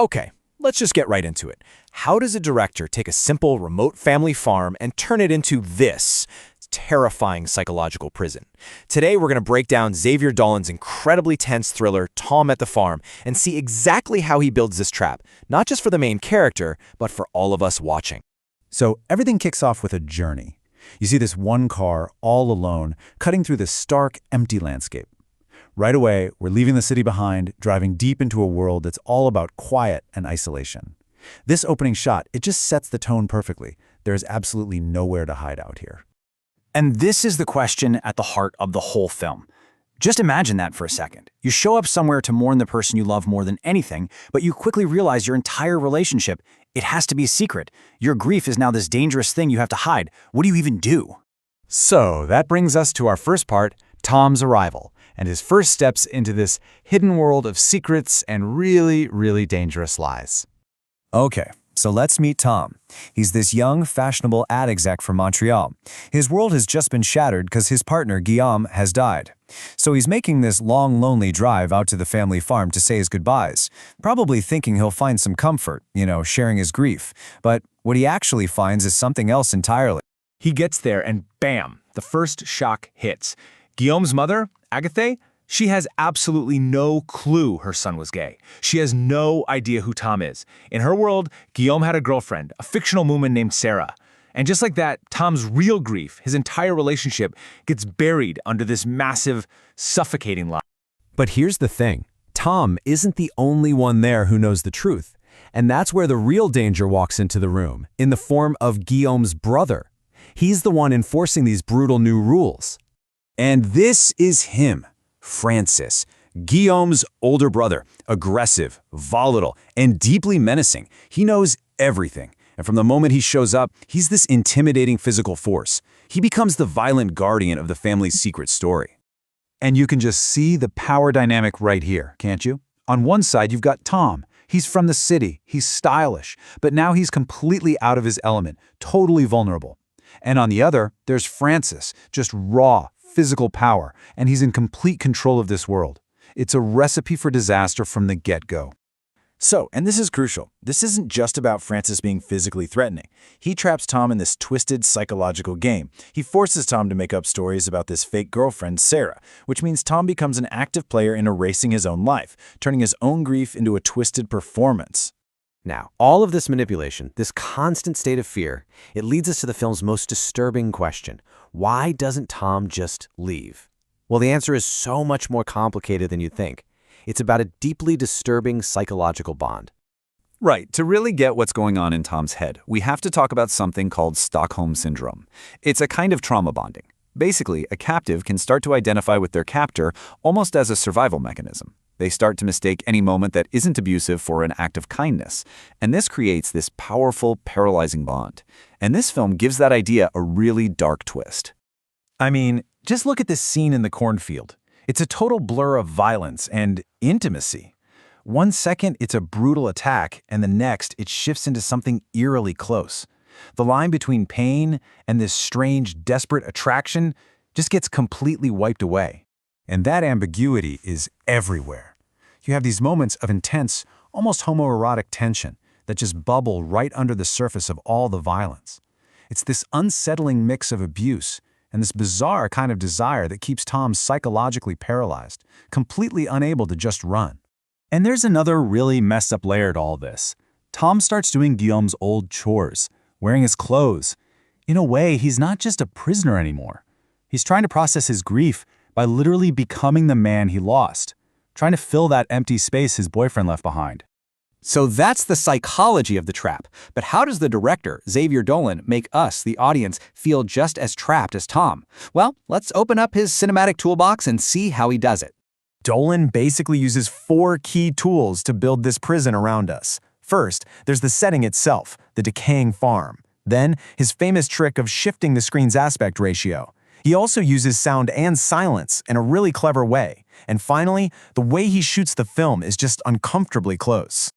Okay, let's just get right into it. How does a director take a simple remote family farm and turn it into this terrifying psychological prison? Today, we're going to break down Xavier Dolan's incredibly tense thriller, Tom at the Farm, and see exactly how he builds this trap, not just for the main character, but for all of us watching. So everything kicks off with a journey. You see this one car, all alone, cutting through this stark, empty landscape. Right away, we're leaving the city behind, driving deep into a world that's all about quiet and isolation. This opening shot, it just sets the tone perfectly. There is absolutely nowhere to hide out here. And this is the question at the heart of the whole film. Just imagine that for a second. You show up somewhere to mourn the person you love more than anything, but you quickly realize your entire relationship, it has to be a secret. Your grief is now this dangerous thing you have to hide. What do you even do? So that brings us to our first part, Tom's arrival, and his first steps into this hidden world of secrets and really, really dangerous lies. Okay, so let's meet Tom. He's this young, fashionable ad exec from Montreal. His world has just been shattered because his partner, Guillaume, has died. So he's making this long, lonely drive out to the family farm to say his goodbyes, probably thinking he'll find some comfort, sharing his grief. But what he actually finds is something else entirely. He gets there and bam, the first shock hits. Guillaume's mother, Agathe, she has absolutely no clue her son was gay. She has no idea who Tom is. In her world, Guillaume had a girlfriend, a fictional woman named Sarah. And just like that, Tom's real grief, his entire relationship, gets buried under this massive, suffocating lie. But here's the thing. Tom isn't the only one there who knows the truth. And that's where the real danger walks into the room, in the form of Guillaume's brother. He's the one enforcing these brutal new rules. And this is him, Francis, Guillaume's older brother, aggressive, volatile, and deeply menacing. He knows everything. And from the moment he shows up, he's this intimidating physical force. He becomes the violent guardian of the family's secret story. And you can just see the power dynamic right here, can't you? On one side, you've got Tom. He's from the city. He's stylish. But now he's completely out of his element, totally vulnerable. And on the other, there's Francis, just raw, physical power, and he's in complete control of this world. It's a recipe for disaster from the get-go. So, and this is crucial, this isn't just about Francis being physically threatening. He traps Tom in this twisted psychological game. He forces Tom to make up stories about this fake girlfriend, Sarah, which means Tom becomes an active player in erasing his own life, turning his own grief into a twisted performance. Now, all of this manipulation, this constant state of fear, it leads us to the film's most disturbing question. Why doesn't Tom just leave? Well, the answer is so much more complicated than you'd think. It's about a deeply disturbing psychological bond. Right, to really get what's going on in Tom's head, we have to talk about something called Stockholm Syndrome. It's a kind of trauma bonding. Basically, a captive can start to identify with their captor almost as a survival mechanism. They start to mistake any moment that isn't abusive for an act of kindness. And this creates this powerful, paralyzing bond. And this film gives that idea a really dark twist. I mean, just look at this scene in the cornfield. It's a total blur of violence and intimacy. One second, it's a brutal attack, and the next, it shifts into something eerily close. The line between pain and this strange, desperate attraction just gets completely wiped away. And that ambiguity is everywhere. You have these moments of intense, almost homoerotic tension that just bubble right under the surface of all the violence. It's this unsettling mix of abuse and this bizarre kind of desire that keeps Tom psychologically paralyzed, completely unable to just run. And there's another really messed up layer to all this. Tom starts doing Guillaume's old chores, wearing his clothes. In a way, he's not just a prisoner anymore. He's trying to process his grief by literally becoming the man he lost, trying to fill that empty space his boyfriend left behind. So that's the psychology of the trap. But how does the director, Xavier Dolan, make us, the audience, feel just as trapped as Tom? Well, let's open up his cinematic toolbox and see how he does it. Dolan basically uses 4 key tools to build this prison around us. First, there's the setting itself, the decaying farm. Then, his famous trick of shifting the screen's aspect ratio. He also uses sound and silence in a really clever way. And finally, the way he shoots the film is just uncomfortably close.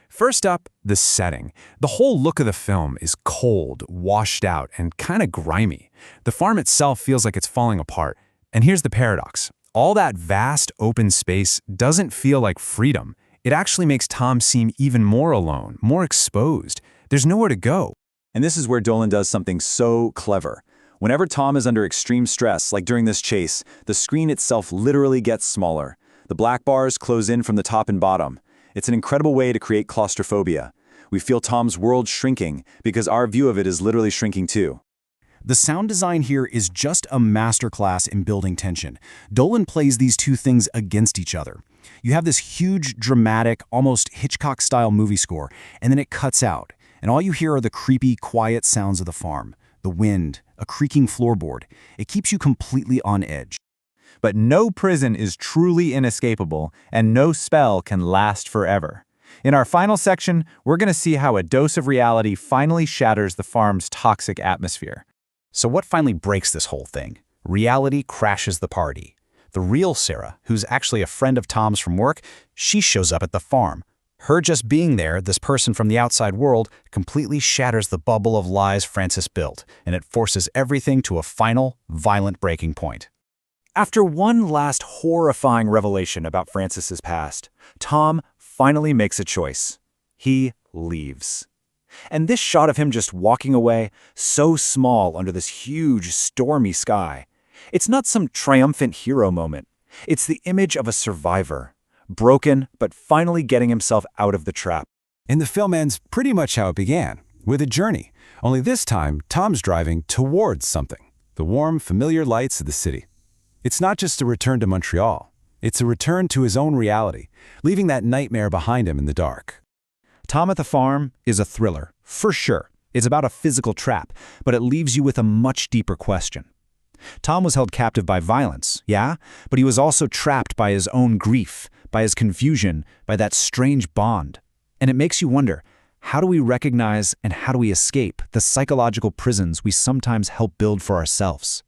First up, the setting. The whole look of the film is cold, washed out, and kind of grimy. The farm itself feels like it's falling apart. And here's the paradox. All that vast open space doesn't feel like freedom. It actually makes Tom seem even more alone, more exposed. There's nowhere to go. And this is where Dolan does something so clever. Whenever Tom is under extreme stress, like during this chase, the screen itself literally gets smaller. The black bars close in from the top and bottom. It's an incredible way to create claustrophobia. We feel Tom's world shrinking because our view of it is literally shrinking too. The sound design here is just a masterclass in building tension. Dolan plays these two things against each other. You have this huge, dramatic, almost Hitchcock-style movie score, and then it cuts out, and all you hear are the creepy, quiet sounds of the farm, the wind, a creaking floorboard. It keeps you completely on edge. But no prison is truly inescapable, and no spell can last forever. In our final section, we're going to see how a dose of reality finally shatters the farm's toxic atmosphere. So what finally breaks this whole thing? Reality crashes the party. The real Sarah, who's actually a friend of Tom's from work, she shows up at the farm. Her just being there, this person from the outside world, completely shatters the bubble of lies Francis built, and it forces everything to a final, violent breaking point. After one last horrifying revelation about Francis's past, Tom finally makes a choice. He leaves. And this shot of him just walking away, so small under this huge, stormy sky, it's not some triumphant hero moment. It's the image of a survivor, broken but finally getting himself out of the trap. And the film ends pretty much how it began, with a journey. Only this time, Tom's driving towards something, the warm, familiar lights of the city. It's not just a return to Montreal. It's a return to his own reality, leaving that nightmare behind him in the dark. Tom at the Farm is a thriller, for sure. It's about a physical trap, but it leaves you with a much deeper question. Tom was held captive by violence, yeah, but he was also trapped by his own grief, by his confusion, by that strange bond. And it makes you wonder, how do we recognize and how do we escape the psychological prisons we sometimes help build for ourselves?